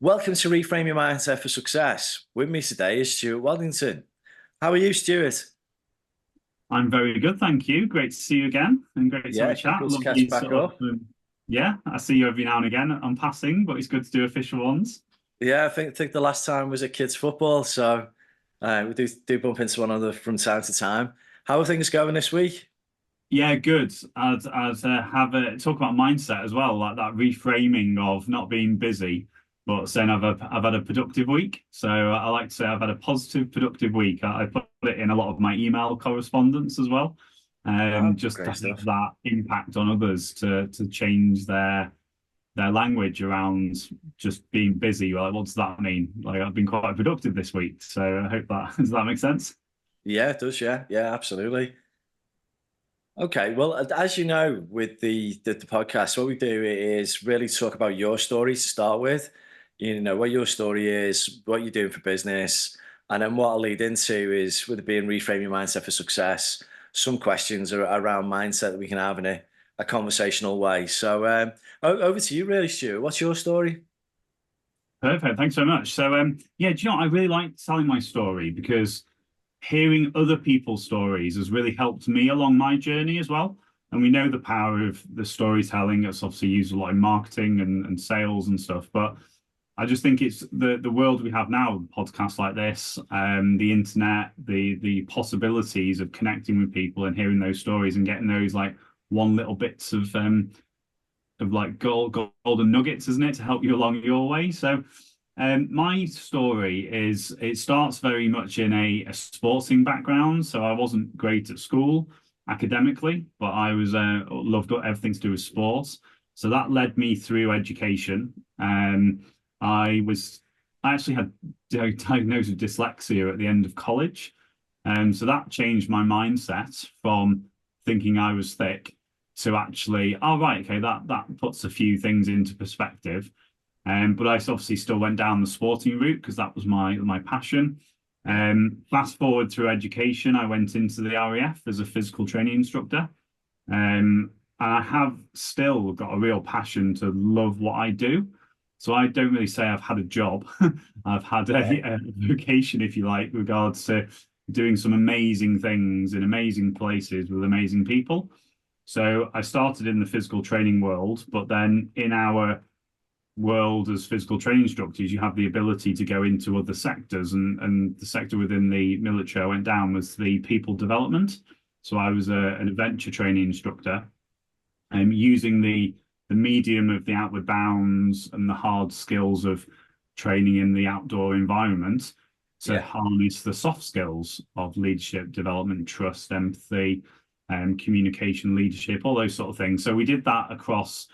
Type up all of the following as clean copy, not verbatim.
Welcome to Reframe Your Mindset for Success. With me today is Stuart Waddington. How are you, Stuart? I'm very good, thank you. Great to see you again, and great to have Yeah, a chat. good to catch Lovely back sort of, up. yeah, I see you every now and again on passing, but it's good to do official ones. Yeah, I think the last time was at kids football, so we do bump into one another from time to time. How are things going this week? Yeah, good. I'd have a talk about mindset as well, like that reframing of not being busy, but saying I've had a productive week. So I like to say I've had a positive, productive week. I put it in a lot of my email correspondence as well, Oh, just to great have stuff. that impact on others to change their language around just being busy. Like, what does that mean? Like, I've been quite productive this week, so I hope that does that make sense? Yeah, it does. Yeah, yeah, absolutely. Okay, well, as you know, with the podcast, what we do is really talk about your story to start with. You know, what your story is, what you're doing for business, and then what I'll lead into is, with it being reframe your mindset for success, some questions around mindset that we can have in a conversational way. So, over to you, really, Stuart. What's your story? Perfect. Thanks so much. So, yeah, do you know what? I really like telling my story because hearing other people's stories has really helped me along my journey as well. And we know the power of the storytelling. It's obviously used a lot in marketing and sales and stuff. But I just think it's the world we have now, podcasts like this, the internet, the possibilities of connecting with people and hearing those stories and getting those like one little bits of like golden nuggets, isn't it, to help you along your way. So my story is it starts very much in a sporting background. So I wasn't great at school academically, but I was loved everything to do with sports. So that led me through education. I was I actually had diagnosed with dyslexia at the end of college. So that changed my mindset from thinking I was thick to actually, oh right, okay, that puts a few things into perspective. But I obviously still went down the sporting route because that was my passion. Yeah, Fast forward through education, I went into the RAF as a physical training instructor. And I have still got a real passion to love what I do. So I don't really say I've had a job. I've had okay. a vocation, if you like, regards to doing some amazing things in amazing places with amazing people. So I started in the physical training world, but then in our world as physical training instructors, you have the ability to go into other sectors. And the sector within the military I went down was the people development. So I was an adventure training instructor, using the medium of the outward bounds and the hard skills of training in the outdoor environment to Yeah, harness the soft skills of leadership, development, trust, empathy, communication, leadership, all those sort of things. So we did that across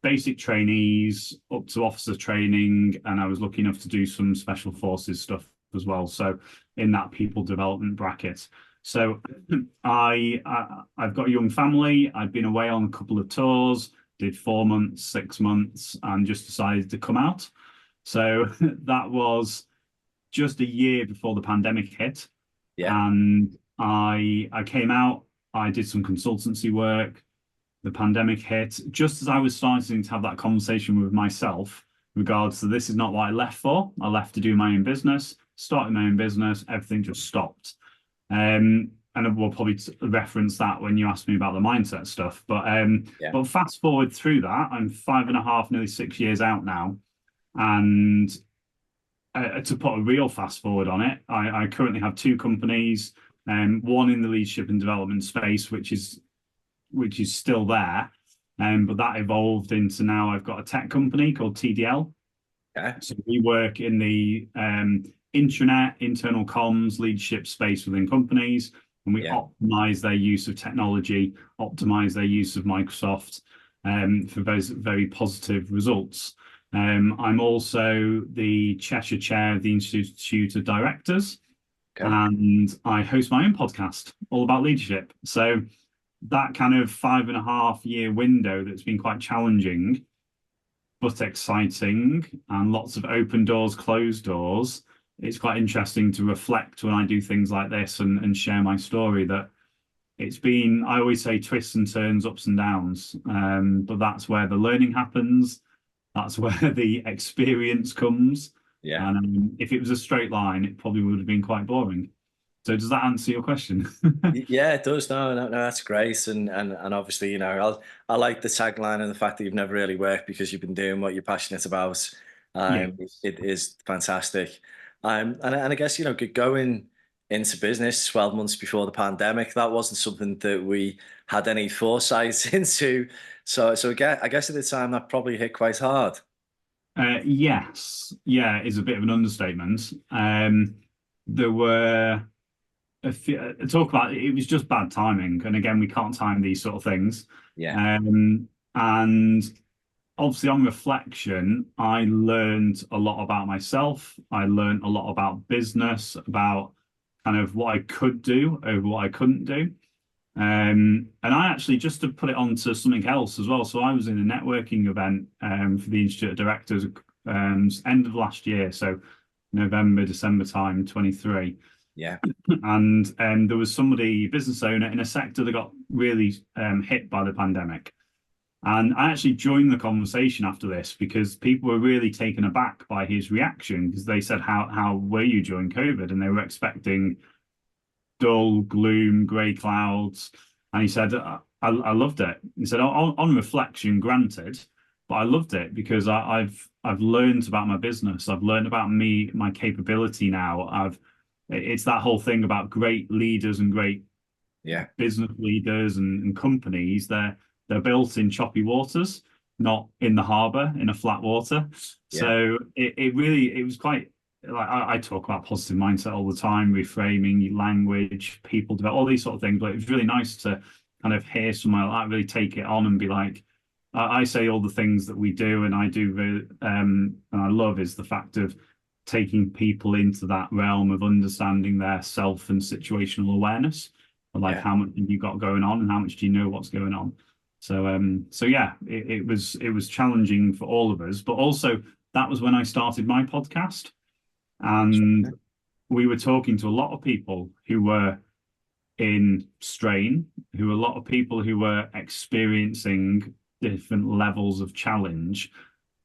basic trainees up to officer training, and I was lucky enough to do some special forces stuff as well. So in that people development bracket. So I've got a young family. I've been away on a couple of tours, did 4 months, 6 months, and just decided to come out. So that was just a year before the pandemic hit, yeah, and I came out. I did some consultancy work. The pandemic hit just as I was starting to have that conversation with myself regards to this is not what I left for. I left to do my own business, started my own business, everything just stopped. And we'll probably reference that when you ask me about the mindset stuff. yeah. But fast forward through that, I'm 5.5, nearly 6 years out now. And to put a real fast forward on it, I currently have two companies, one in the leadership and development space, which is still there. But that evolved into now I've got a tech company called TDL. Okay. So we work in the intranet, internal comms, leadership space within companies, and we Yeah, optimize their use of technology, optimize their use of Microsoft for those very positive results. I'm also the Cheshire Chair of the Institute of Directors, okay. and I host my own podcast all about leadership. So that kind of 5.5 year window that's been quite challenging but exciting and lots of open doors, closed doors. It's quite interesting to reflect when I do things like this and share my story that it's been, I always say twists and turns, ups and downs. But that's where the learning happens. That's where the experience comes. Yeah. And if it was a straight line, it probably would have been quite boring. So does that answer your question? Yeah, it does. No, that's great. And obviously, I like the tagline and the fact that you've never really worked because you've been doing what you're passionate about. Yeah. It is fantastic. And I guess, going into business 12 months before the pandemic, that wasn't something that we had any foresight into. So again, I guess at the time that probably hit quite hard. Yes. Yeah, is a bit of an understatement. There were talk about it was just bad timing, and again, we can't time these sort of things. Yeah. And obviously, on reflection, I learned a lot about myself. I learned a lot about business, about kind of what I could do over what I couldn't do. And I actually, just to put it on to something else as well. So I was in a networking event for the Institute of Directors end of last year, so November, December time, 23. Yeah. And there was somebody, business owner in a sector that got really hit by the pandemic. And I actually joined the conversation after this because people were really taken aback by his reaction because they said, how were you during COVID? And they were expecting dull, gloom, grey clouds. And he said, I loved it. He said, on reflection, granted, but I loved it because I've learned about my business. I've learned about me, my capability now. It's that whole thing about great leaders and great Yeah. business leaders and companies. They're built in choppy waters, not in the harbour in a flat water. Yeah. So it was quite like I talk about positive mindset all the time, reframing language, people develop all these sort of things. But it was really nice to kind of hear someone like that really take it on and be like, I say all the things that we do and I do really, and I love is the fact of taking people into that realm of understanding their self and situational awareness, like Yeah. how much have you got going on and how much do you know what's going on. So yeah, it was challenging for all of us, but also that was when I started my podcast, and we were talking to a lot of people who were in strain, a lot of people who were experiencing different levels of challenge.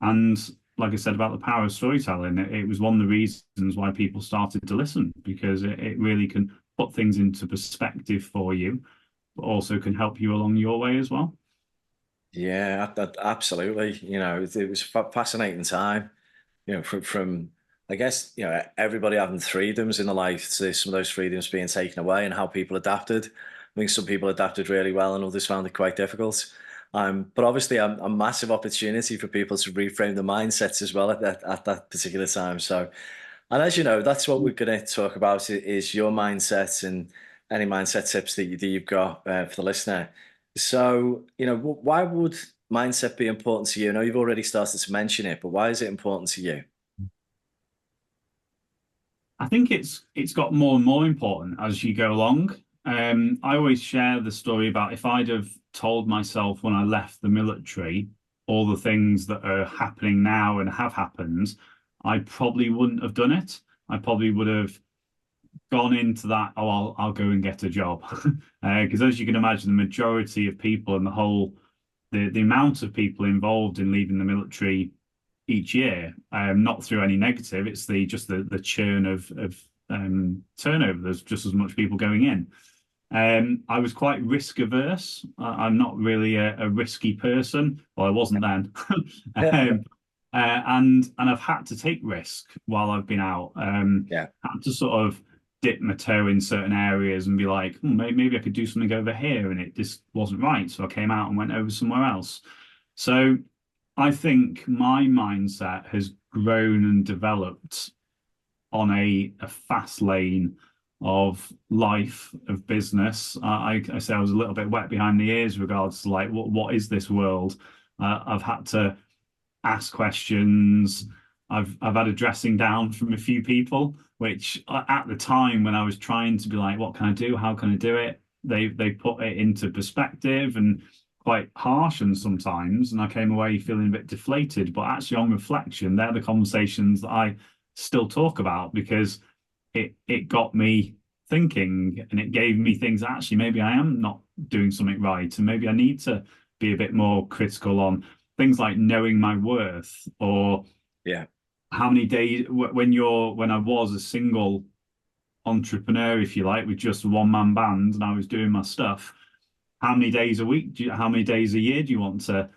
And like I said about the power of storytelling, it was one of the reasons why people started to listen, because it really can put things into perspective for you, but also can help you along your way as well. Yeah, absolutely. It was a fascinating time. From I guess everybody having freedoms in their life to some of those freedoms being taken away and how people adapted. I think some people adapted really well and others found it quite difficult. But obviously, a massive opportunity for people to reframe their mindsets as well at that particular time. So, and as you know, that's what we're going to talk about is your mindset and any mindset tips that you've got for the listener. So, why would mindset be important to you? I know you've already started to mention it, but why is it important to you? I think it's got more and more important as you go along. I always share the story about if I'd have told myself when I left the military all the things that are happening now and have happened, I probably wouldn't have done it. I probably would have gone into that, oh, I'll go and get a job. Because as you can imagine, the majority of people and the amount of people involved in leaving the military each year, not through any negative, it's just the churn of turnover. There's just as much people going in. I was quite risk averse. I'm not really a risky person. Well, I wasn't then. And I've had to take risk while I've been out. Yeah. Had to sort of dip my toe in certain areas and be like, maybe I could do something over here, and it just wasn't right. So I came out and went over somewhere else. So I think my mindset has grown and developed on a fast lane of life, of business. I say I was a little bit wet behind the ears regards to like what is this world? I've had to ask questions. I've had a dressing down from a few people, which at the time when I was trying to be like, what can I do? How can I do it? They put it into perspective and quite harsh and sometimes, and I came away feeling a bit deflated. But actually, on reflection, they're the conversations that I still talk about because it got me thinking and it gave me things actually maybe I am not doing something right and maybe I need to be a bit more critical on things like knowing my worth, or Yeah. how many days when I was a single entrepreneur, if you like, with just a one-man band and I was doing my stuff, how many days a week how many days a year do you want to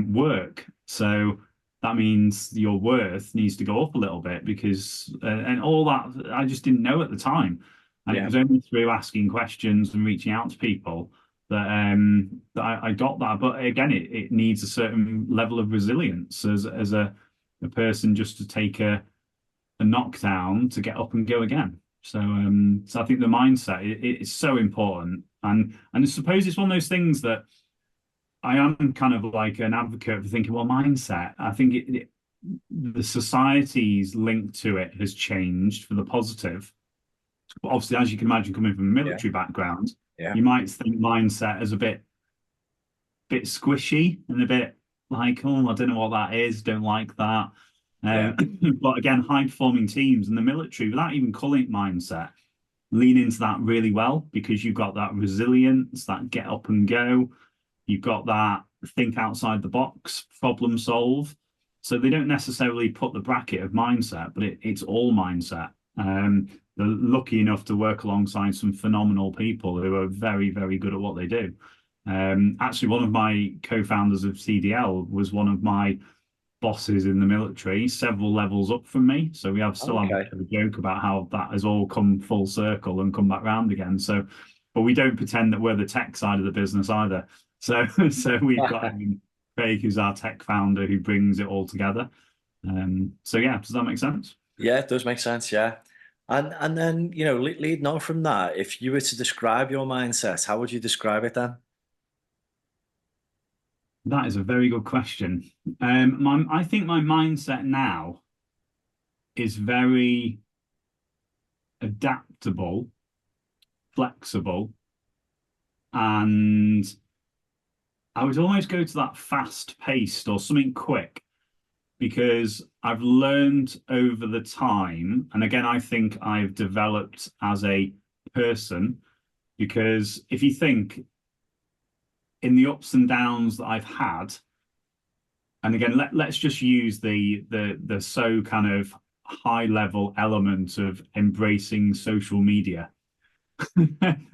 work? So that means your worth needs to go up a little bit, because and all that I just didn't know at the time. And it Yeah. was only through asking questions and reaching out to people that I got that. But again, it needs a certain level of resilience as a person, just to take a knockdown to get up and go again. So I think the mindset it's so important, and I suppose it's one of those things that I am kind of like an advocate for thinking, well, mindset. I think the society's link to it has changed for the positive. But obviously, as you can imagine, coming from a Yeah. military background, Yeah. you might think mindset as a bit squishy and a bit like, oh, I don't know what that is, don't like that. Yeah. Um, but again, high performing teams in the military, without even calling it mindset, lean into that really well, because you've got that resilience, that get up and go. You've got that think outside the box, problem solve. So they don't necessarily put the bracket of mindset, but it's all mindset. They're lucky enough to work alongside some phenomenal people who are very, very good at what they do. Actually, one of my co-founders of CDL was one of my bosses in the military, several levels up from me. So we have still have a Okay. bit of a joke about how that has all come full circle and come back round again. So, but we don't pretend that we're the tech side of the business either. So, so we've got Craig, who's our tech founder, who brings it all together. So yeah, does that make sense? Yeah, it does make sense. Yeah. And then, leading on from that, if you were to describe your mindset, how would you describe it then? That is a very good question. I think my mindset now is very adaptable, flexible, and I would almost go to that fast paced or something quick, because I've learned over the time, and again, I think I've developed as a person, because if you think in the ups and downs that I've had, and again, let's just use the so kind of high level element of embracing social media,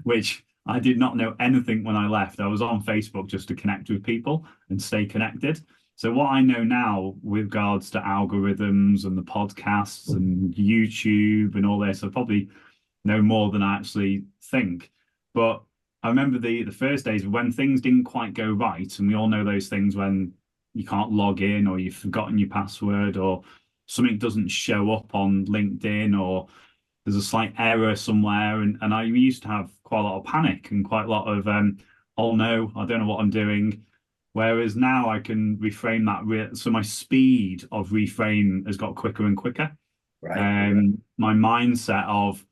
which I did not know anything when I left. I was on Facebook just to connect with people and stay connected. So what I know now with regards to algorithms and the podcasts and YouTube and all this, I probably know more than I actually think. But I remember the first days when things didn't quite go right, and we all know those things when you can't log in, or you've forgotten your password, or something doesn't show up on LinkedIn, or there's a slight error somewhere, and I used to have quite a lot of panic and quite a lot of oh no, I don't know what I'm doing. Whereas now I can reframe that, so my speed of reframe has got quicker and quicker. Right. My mindset of,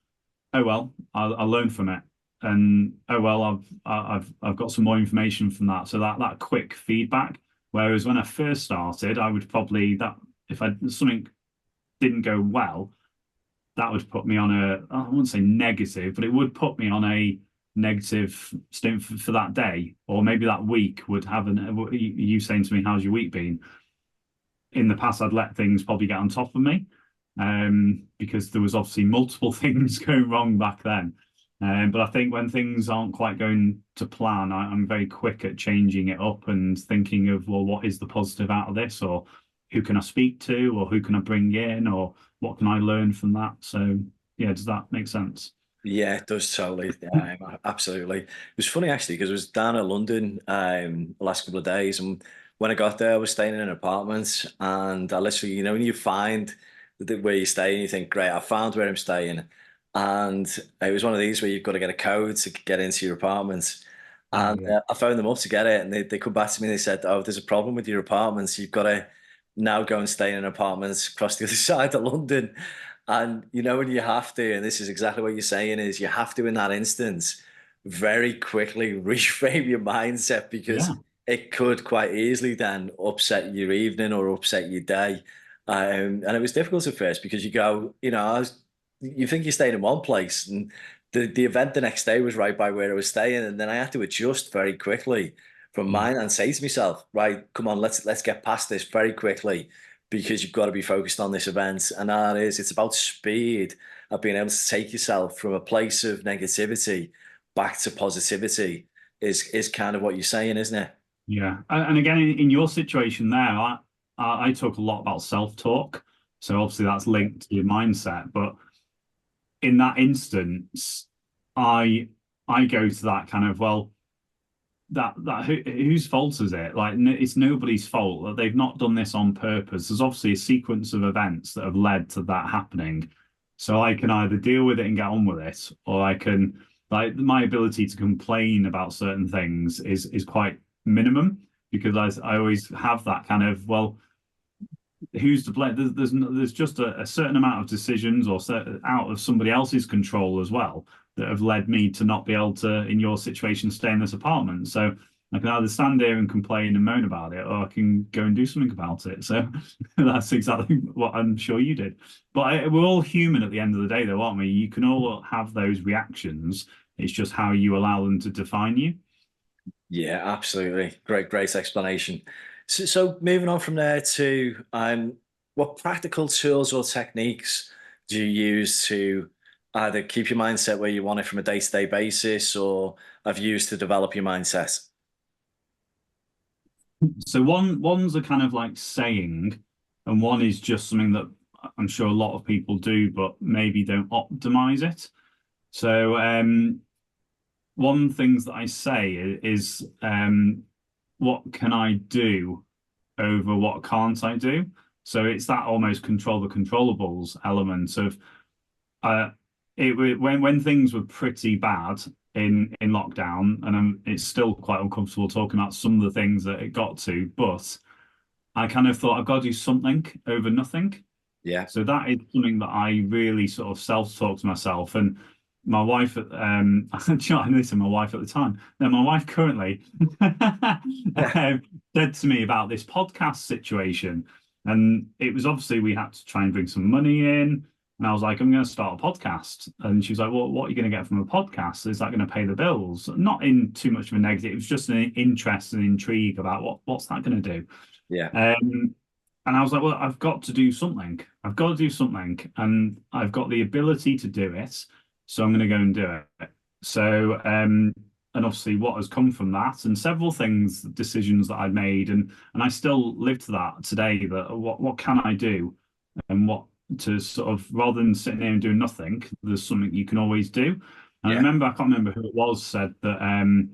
oh well, I'll learn from it, and oh well, I've got some more information from that. So that quick feedback. Whereas when I first started, I would probably, that if something didn't go well, that would put me on I wouldn't say negative, but it would put me on a negative stint for that day, or maybe that week would have you saying to me, how's your week been? In the past, I'd let things probably get on top of me, because there was obviously multiple things going wrong back then. But I think when things aren't quite going to plan, I'm very quick at changing it up and thinking of, well, what is the positive out of this, or who can I speak to, or who can I bring in, or what can I learn from that? So yeah, does that make sense? Yeah, it does totally. Absolutely. It was funny actually because I was down in London the last couple of days, and when I got there, I was staying in an apartment, and I literally, when you find where you stay, and you think, great, I found where I'm staying, and it was one of these where you've got to get a code to get into your apartments, Oh and yeah. I phoned them up to get it, and they come back to me and they said, oh, there's a problem with your apartments. You've got to now go and stay in an apartment across the other side of London. And when you have to, and this is exactly what you're saying, is you have to, in that instance, very quickly reframe your mindset, because Yeah. it could quite easily then upset your evening or upset your day. And it was difficult at first because you go, you think you're staying in one place, and the event the next day was right by where I was staying, and then I had to adjust very quickly from Yeah. mine and say to myself, right, come on, let's get past this very quickly because you've got to be focused on this event. And that is, it's about speed of being able to take yourself from a place of negativity back to positivity is kind of what you're saying, isn't it? Yeah. And again, in your situation there, I talk a lot about self-talk. So obviously that's linked to your mindset. But in that instance, I I go to that kind of, well, whose fault is it? Like, it's nobody's fault that they've not done this on purpose. There's obviously a sequence of events that have led to that happening. So I can either deal with it and get on with it, or I can, like, my ability to complain about certain things is quite minimum, because I always have that kind of, well, who's to blame? There's just a certain amount of decisions or out of somebody else's control as well that have led me to not be able to, in your situation, stay in this apartment. So I can either stand here and complain and moan about it, or I can go and do something about it. So that's exactly what I'm sure you did. But we're all human at the end of the day, though, aren't we? You can all have those reactions. It's just how you allow them to define you. Yeah, absolutely. Great explanation. So moving on from there to what practical tools or techniques do you use to either keep your mindset where you want it from a day-to-day basis or have used to develop your mindset? So one's a kind of like saying, and one is just something that I'm sure a lot of people do, but maybe don't optimize it. So one things that I say is what can I do over what can't I do? So it's that almost control the controllables element of uh, when things were pretty bad in lockdown, and it's still quite uncomfortable talking about some of the things that it got to, but I kind of thought I've got to do something over nothing. Yeah. So that is something that I really sort of self-talk to myself. And my wife, do you know, I listened to my wife at the time. No, my wife currently said to me about this podcast situation. And it was obviously we had to try and bring some money in. And I was like, I'm going to start a podcast. And she was like, well, what are you going to get from a podcast? Is that going to pay the bills? Not in too much of a negative. It was just an interest and intrigue about what's that going to do? Yeah. And I was like, well, I've got to do something. I've got to do something. And I've got the ability to do it. So I'm going to go and do it. So, and obviously what has come from that and several things, decisions that I made, and I still live to that today, that what can I do and what to sort of, rather than sitting there and doing nothing, there's something you can always do. And I Yeah. remember, I can't remember who it was, said that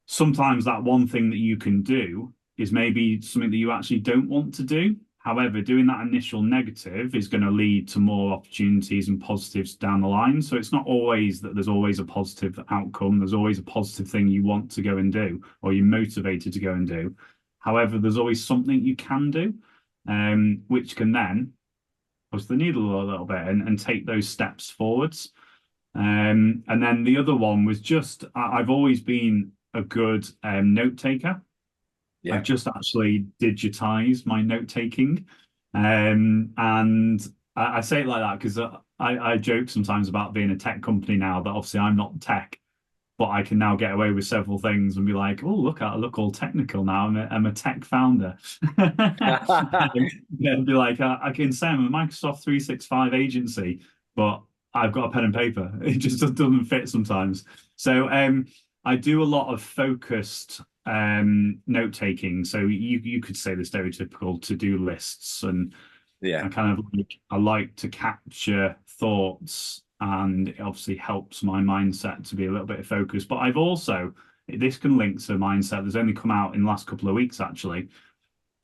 sometimes that one thing that you can do is maybe something that you actually don't want to do. However, doing that initial negative is going to lead to more opportunities and positives down the line. So it's not always that there's always a positive outcome. There's always a positive thing you want to go and do, or you're motivated to go and do. However, there's always something you can do, which can then push the needle a little bit and take those steps forwards. And then the other one was just, I've always been a good note taker. I've Yeah. just actually digitized my note taking. And I say it like that because I joke sometimes about being a tech company now, that obviously I'm not tech, but I can now get away with several things and be like, oh, look, I look all technical now. I'm a tech founder. And be like, I can say I'm a Microsoft 365 agency, but I've got a pen and paper. It just doesn't fit sometimes. So I do a lot of focused note taking. So you could say the stereotypical to-do lists, and Yeah. I like to capture thoughts, and it obviously helps my mindset to be a little bit focused. But I've also, this can link to mindset. There's only come out in the last couple of weeks actually.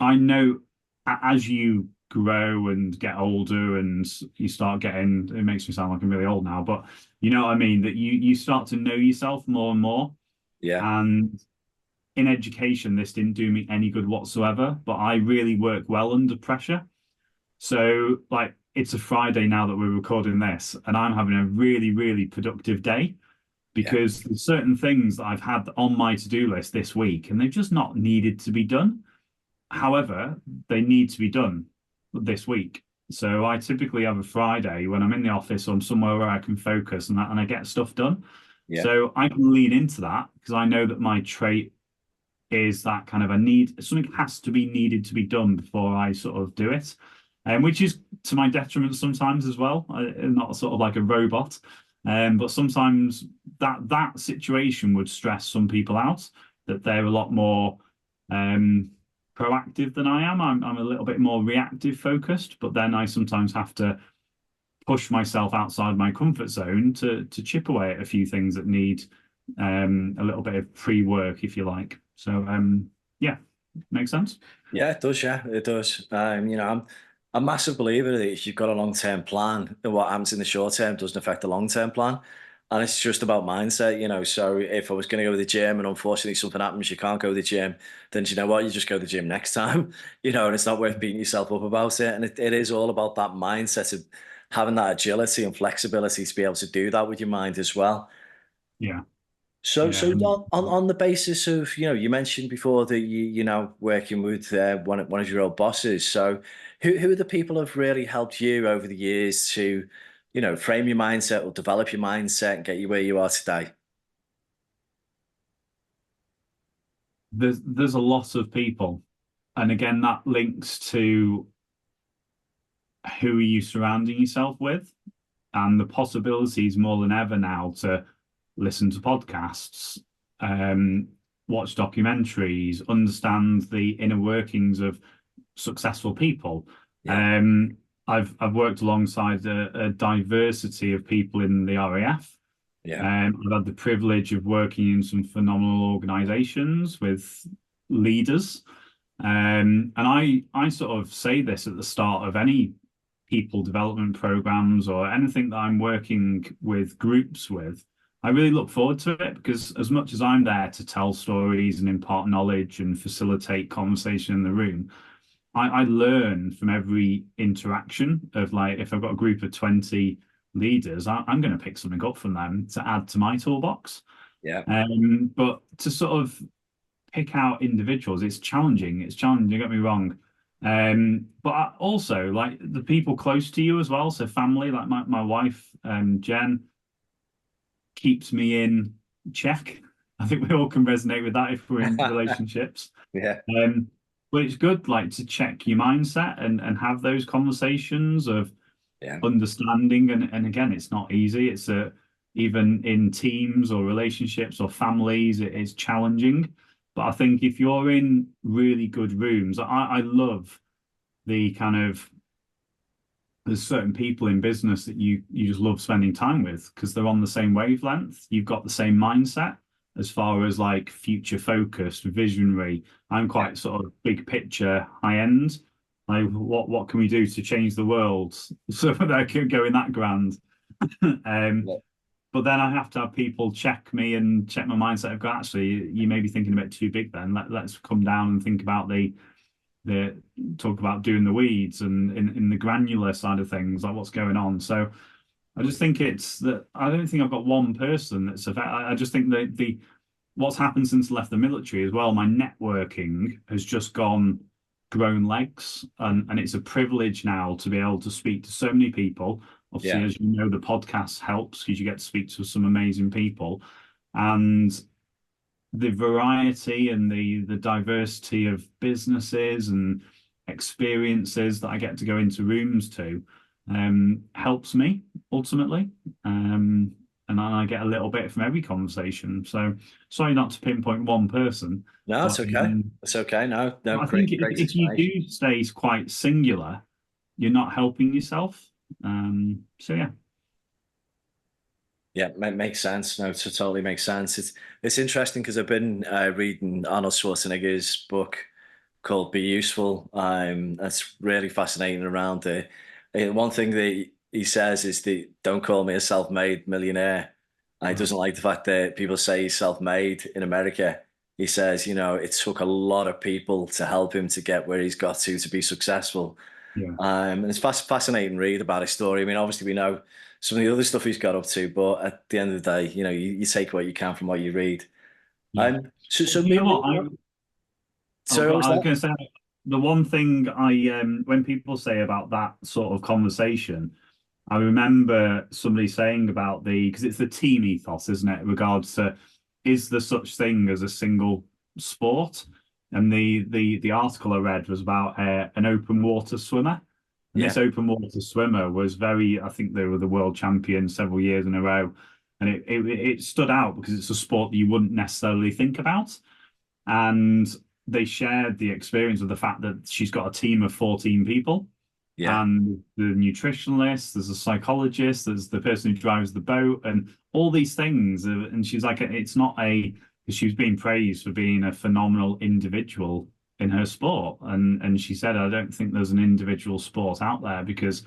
I know as you grow and get older and you start getting, it makes me sound like I'm really old now, but you know what I mean, that you start to know yourself more and more. Yeah. And in education, this didn't do me any good whatsoever, but I really work well under pressure. So, like, it's a Friday now that we're recording this, and I'm having a really, really productive day Yeah. because there's certain things that I've had on my to-do list this week, and they've just not needed to be done. However, they need to be done this week. So I typically have a Friday when I'm in the office or I'm somewhere where I can focus and I get stuff done. Yeah. So I can lean into that because I know that my trait is that kind of a need, something has to be needed to be done before I sort of do it. Which is to my detriment sometimes as well. I'm not sort of like a robot. But sometimes that situation would stress some people out, that they're a lot more proactive than I am. I'm a little bit more reactive focused, but then I sometimes have to push myself outside my comfort zone to chip away at a few things that need a little bit of pre-work, if you like. So yeah, makes sense. Yeah, it does. Yeah, it does. I'm a massive believer that if you've got a long-term plan, then what happens in the short term doesn't affect the long-term plan. And it's just about mindset. So if I was going to go to the gym and unfortunately something happens, you can't go to the gym, then do you know what? You just go to the gym next time, and it's not worth beating yourself up about it. And it is all about that mindset of having that agility and flexibility to be able to do that with your mind as well. Yeah, So, yeah. so on the basis of, you mentioned before that you're now working with one of your old bosses. So, who are the people who've really helped you over the years to, frame your mindset or develop your mindset and get you where you are today? There's a lot of people, and again, that links to who are you surrounding yourself with, and the possibilities more than ever now to listen to podcasts, watch documentaries, understand the inner workings of successful people. Yeah, I've worked alongside a diversity of people in the RAF. yeah, I've had the privilege of working in some phenomenal organizations with leaders. And I sort of say this at the start of any people development programs or anything that I'm working with groups with. I really look forward to it because as much as I'm there to tell stories and impart knowledge and facilitate conversation in the room, I learn from every interaction of, like, if I've got a group of 20 leaders, I'm going to pick something up from them to add to my toolbox. yeah, But to sort of pick out individuals, it's challenging. It's challenging, don't get me wrong. But also like the people close to you as well. So family, like my wife, Jen, keeps me in check. I think we all can resonate with that if we're in relationships. yeah, Um, but it's good, like, to check your mindset and have those conversations of yeah, understanding. And again, it's not easy. It's even in teams or relationships or families, it is challenging. But I think if you're in really good rooms, I love the kind of, there's certain people in business that you just love spending time with because they're on the same wavelength. You've got the same mindset as far as like future focused, visionary. I'm yeah, quite sort of big picture, high end. Like what can we do to change the world so that I can go in that grand. Um, yeah, but then I have to have people check me and check my mindset. I've got, actually, you may be thinking a bit too big then. Let's come down and think about the talk about doing the weeds and in the granular side of things, like what's going on. So I just think it's that I don't think I've got one person that's affected. I just think that the what's happened since I left the military as well, my networking has just grown legs, and it's a privilege now to be able to speak to so many people. Obviously, yeah, as you know, the podcast helps because you get to speak to some amazing people, and the variety and the diversity of businesses and experiences that I get to go into rooms to helps me ultimately. And I get a little bit from every conversation. So sorry not to pinpoint one person, No, it's but okay. It's okay. No, no, I think great, great if you explanation. do stay quite singular, you're not helping yourself. So yeah, Yeah, makes sense. No, it totally makes sense. It's interesting because I've been reading Arnold Schwarzenegger's book called "Be Useful." That's really fascinating around it. One thing that he says is that don't call me a self-made millionaire. And he right. doesn't like the fact that people say he's self-made in America. He says, it took a lot of people to help him to get where he's got to be successful. Yeah, And it's fascinating read about his story. I mean, obviously we know some of the other stuff he's got up to, but at the end of the day, you take what you can from what you read. yeah. So Do you know what? moving on. Oh, So God, what was I was that? going to say, the one thing when people say about that sort of conversation, I remember somebody saying because it's the team ethos, isn't it? In regards to, is there such thing as a single sport. And the article I read was about an open water swimmer. And Yeah. this open water swimmer was very, I think they were the world champion several years in a row. And it stood out because it's a sport that you wouldn't necessarily think about. And they shared the experience of the fact that she's got a team of 14 people. Yeah. And the nutritionalist, there's a psychologist, there's the person who drives the boat, and all these things. And she's like, it's not a, she was being praised for being a phenomenal individual in her sport. And she said, I don't think there's an individual sport out there because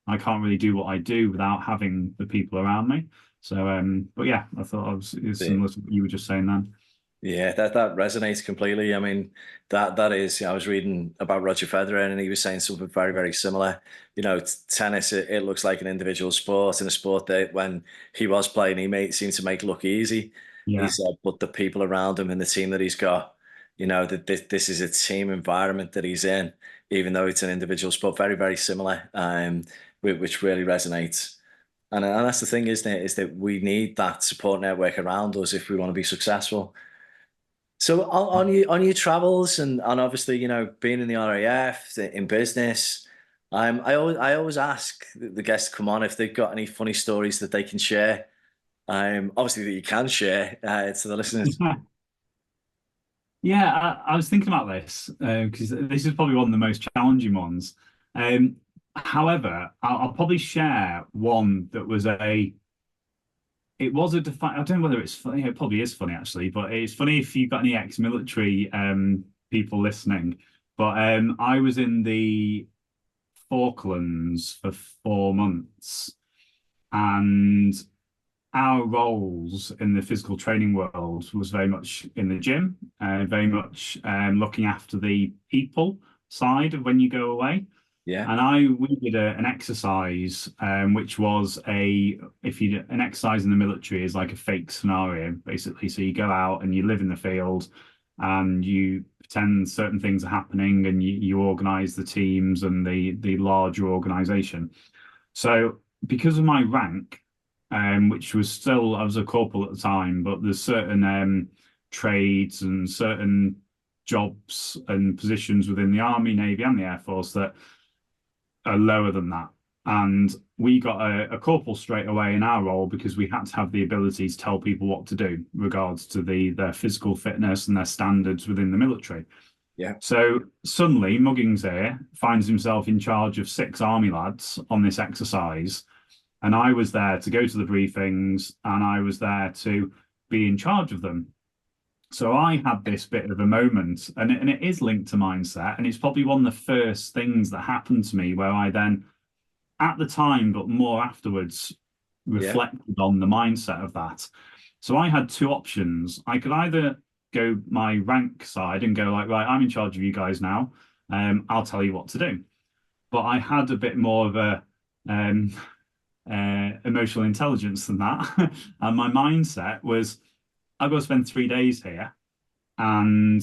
I can't really do what I do without having the people around me. So, but yeah, I thought it was similar to what you were just saying then. Yeah, that resonates completely. I mean, that is, I was reading about Roger Federer and he was saying something very, very similar. Tennis, it looks like an individual sport, and a sport that when he was playing, seemed to make look easy. He Yeah. said, but the people around him and the team that he's got, that this is a team environment that he's in, even though it's an individual sport, very, very similar, which really resonates. And that's the thing, isn't it? Is that we need that support network around us if we want to be successful. So on your travels and obviously being in the RAF in business, I always ask the guests to come on if they've got any funny stories that they can share. Obviously that you can share to the listeners. Yeah, I was thinking about this because this is probably one of the most challenging ones. However, I'll probably share one that was it was a defi I don't know whether it's funny. It probably is funny actually, but it's funny if you've got any ex-military people listening. But I was in the Falklands for 4 months, and our roles in the physical training world was very much in the gym, very much looking after the people side of when you go away. Yeah, And we did an exercise, which was an exercise in the military is like a fake scenario, basically. So you go out and you live in the field and you pretend certain things are happening and you organize the teams and the larger organization. So because of my rank, which was still, I was a corporal at the time, but there's certain trades and certain jobs and positions within the Army, Navy, and the Air Force that are lower than that. And we got a corporal straight away in our role because we had to have the ability to tell people what to do regards to their physical fitness and their standards within the military. yeah, So suddenly Muggins here finds himself in charge of 6 army lads on this exercise. And I was there to go to the briefings and I was there to be in charge of them. So I had this bit of a moment, and it is linked to mindset, and it's probably one of the first things that happened to me where I then, at the time, but more afterwards, yeah, reflected on the mindset of that. So I had 2 options. I could either go my rank side and go like, right, I'm in charge of you guys now. I'll tell you what to do. But I had a bit more of a emotional intelligence than that, and my mindset was, I've got to spend 3 days here and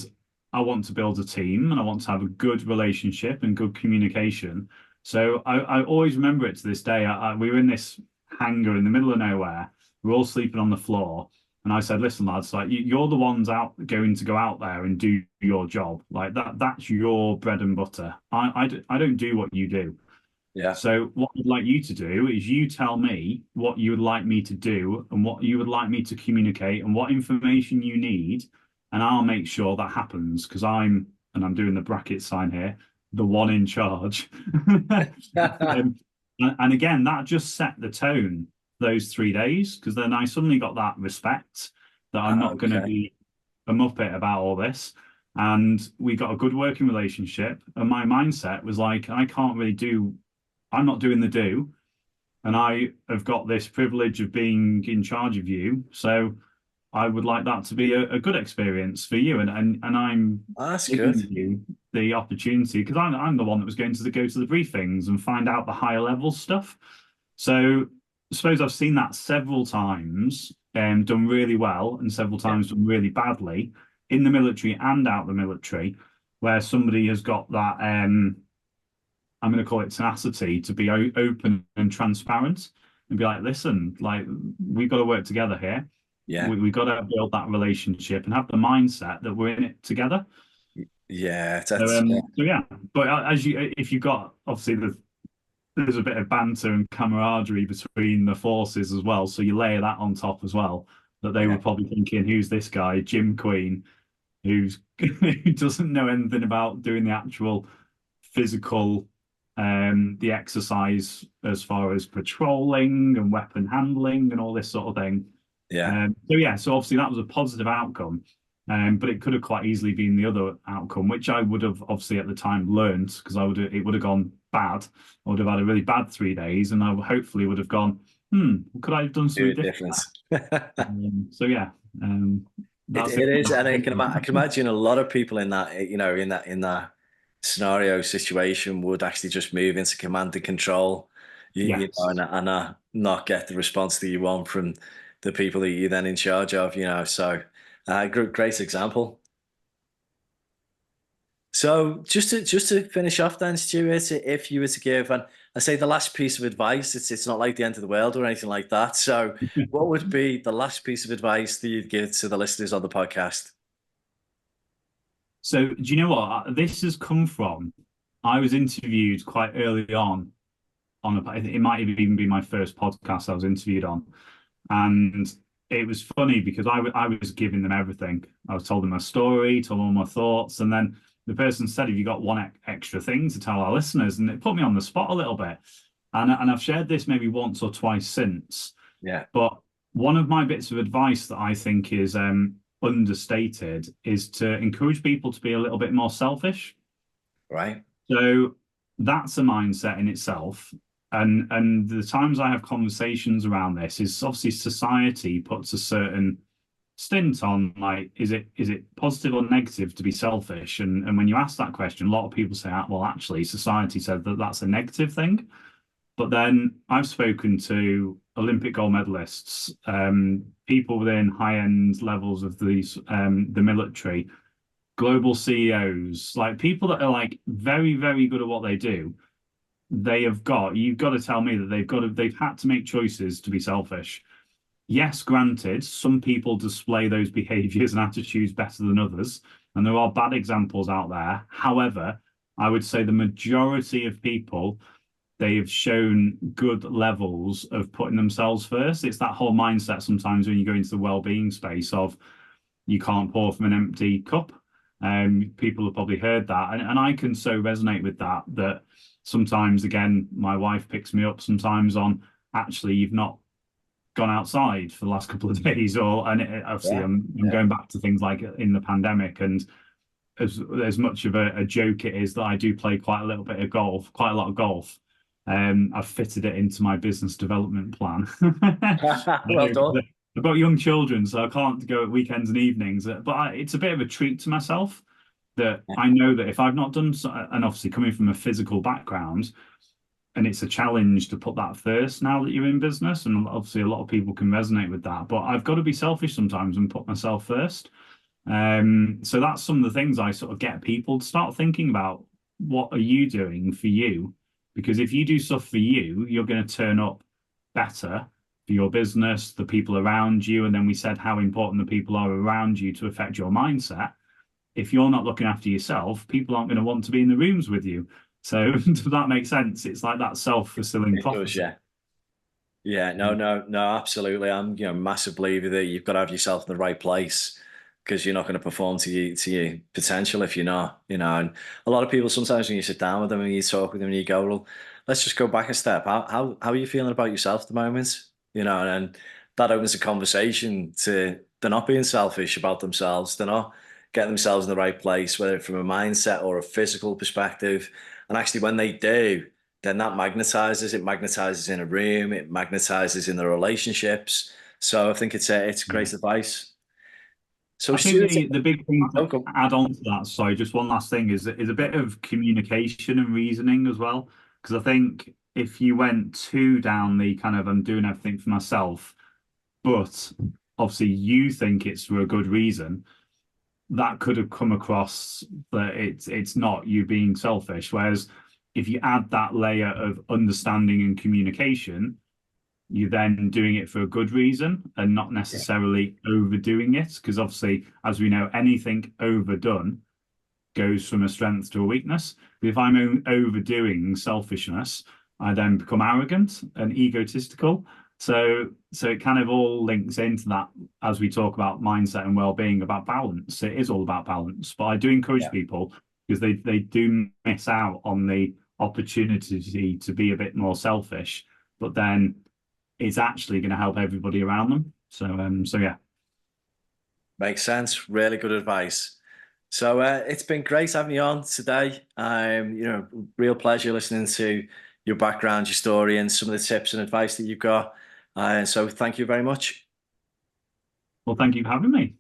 I want to build a team and I want to have a good relationship and good communication. So I always remember it to this day. We were in this hangar in the middle of nowhere. We're all sleeping on the floor. And I said, listen, lads, like you're the ones going to go out there and do your job. Like that's your bread and butter. I don't do what you do. yeah, So what I'd like you to do is you tell me what you would like me to do and what you would like me to communicate and what information you need, and I'll make sure that happens because and I'm doing the bracket sign here, the one in charge. And again, that just set the tone those 3 days because then I suddenly got that respect that I'm not going to okay, be a muppet about all this. And we got a good working relationship. And my mindset was like, I'm not doing the do, and I have got this privilege of being in charge of you. So I would like that to be a good experience for you, and I'm that's good. giving you the opportunity because I'm the one that was going to go to the briefings and find out the higher level stuff. So I suppose I've seen that several times done really well and several Yeah, times done really badly in the military and out the military, where somebody has got that I'm going to call it tenacity to be open and transparent and be like, listen, like we've got to work together here. Yeah. We've got to build that relationship and have the mindset that we're in it together. Yeah. So, That's yeah. so yeah, but as you, if you've got, obviously there's a bit of banter and camaraderie between the forces as well. So you layer that on top as well, that they were Yeah. probably thinking, who's this guy, Jim Queen, who's who doesn't know anything about doing the actual physical, the exercise as far as patrolling and weapon handling and all this sort of thing. Yeah. So yeah, so obviously that was a positive outcome. But it could have quite easily been the other outcome, which I would have obviously at the time learned because it would have gone bad. I would have had a really bad 3 days, and I hopefully would have gone, could I have done Do something a different? difference. So yeah, that's It it. is, and I can imagine a lot of people in that, in that scenario situation would actually just move into command and control, Yes. and not get the response that you want from the people that you're then in charge of, So, great example. So, just to finish off, then, Stuart, if you were to give, and I say the last piece of advice, it's not like the end of the world or anything like that. So, what would be the last piece of advice that you'd give to the listeners on the podcast? So do you know what? This has come from, I was interviewed quite early on it might have even been my first podcast I was interviewed on. And it was funny because I was giving them everything. I was told them my story, told them all my thoughts, and then the person said, "Have you got one extra thing to tell our listeners?" And it put me on the spot a little bit. And I've shared this maybe once or twice since. Yeah. But one of my bits of advice that I think is understated is to encourage people to be a little bit more selfish. Right. So that's a mindset in itself. And the times I have conversations around this is obviously society puts a certain stint on like, is it positive or negative to be selfish? And when you ask that question, a lot of people say, well, actually, society said that that's a negative thing. But then I've spoken to Olympic gold medalists, people within high-end levels of the military, global CEOs, like people that are like very, very good at what they do. You've got to tell me that they've had to make choices to be selfish. Yes, granted, some people display those behaviors and attitudes better than others, and there are bad examples out there. However, I would say the majority of people, they have shown good levels of putting themselves first. It's that whole mindset sometimes when you go into the well-being space of you can't pour from an empty cup. People have probably heard that, and I can so resonate with that sometimes again my wife picks me up sometimes on actually you've not gone outside for the last couple of days, obviously Yeah. I'm going back to things like in the pandemic, and as much of a joke it is that I do play quite a little bit of golf, quite a lot of golf. I've fitted it into my business development plan. Well done. I've got young children, so I can't go at weekends and evenings. But it's a bit of a treat to myself that I know that if I've not done so, and obviously coming from a physical background, and it's a challenge to put that first now that you're in business, and obviously a lot of people can resonate with that. But I've got to be selfish sometimes and put myself first. So that's some of the things I sort of get people to start thinking about. What are you doing for you? Because if you do stuff for you, you're going to turn up better for your business, the people around you. And then we said how important the people are around you to affect your mindset. If you're not looking after yourself, people aren't going to want to be in the rooms with you. So does that make sense? It's like that self-fulfilling It does, prophecy. yeah. Yeah, no, absolutely. I'm, massive believer that you've got to have yourself in the right place because you're not going to perform to your potential if you're not, And a lot of people sometimes when you sit down with them and you talk with them and you go, well, let's just go back a step. How are you feeling about yourself at the moment? And that opens a conversation to they're not being selfish about themselves. They're not getting themselves in the right place, whether from a mindset or a physical perspective. And actually, when they do, then that magnetizes. It magnetizes in a room. It magnetizes in the relationships. So I think it's Yeah. great advice. So I think Stuart, the big thing to okay, add on to that, sorry, just one last thing is a bit of communication and reasoning as well. Because I think if you went too down the kind of I'm doing everything for myself, but obviously you think it's for a good reason, that could have come across that it's not you being selfish. Whereas if you add that layer of understanding and communication, you're then doing it for a good reason and not necessarily overdoing it. Because obviously, as we know, anything overdone goes from a strength to a weakness. But if I'm overdoing selfishness, I then become arrogant and egotistical. So it kind of all links into that as we talk about mindset and well-being, about balance. It is all about balance. But I do encourage people, because they do miss out on the opportunity to be a bit more selfish, but then it's actually going to help everybody around them. So yeah. Makes sense. Really good advice. So it's been great having you on today. Real pleasure listening to your background, your story, and some of the tips and advice that you've got. So thank you very much. Well, thank you for having me.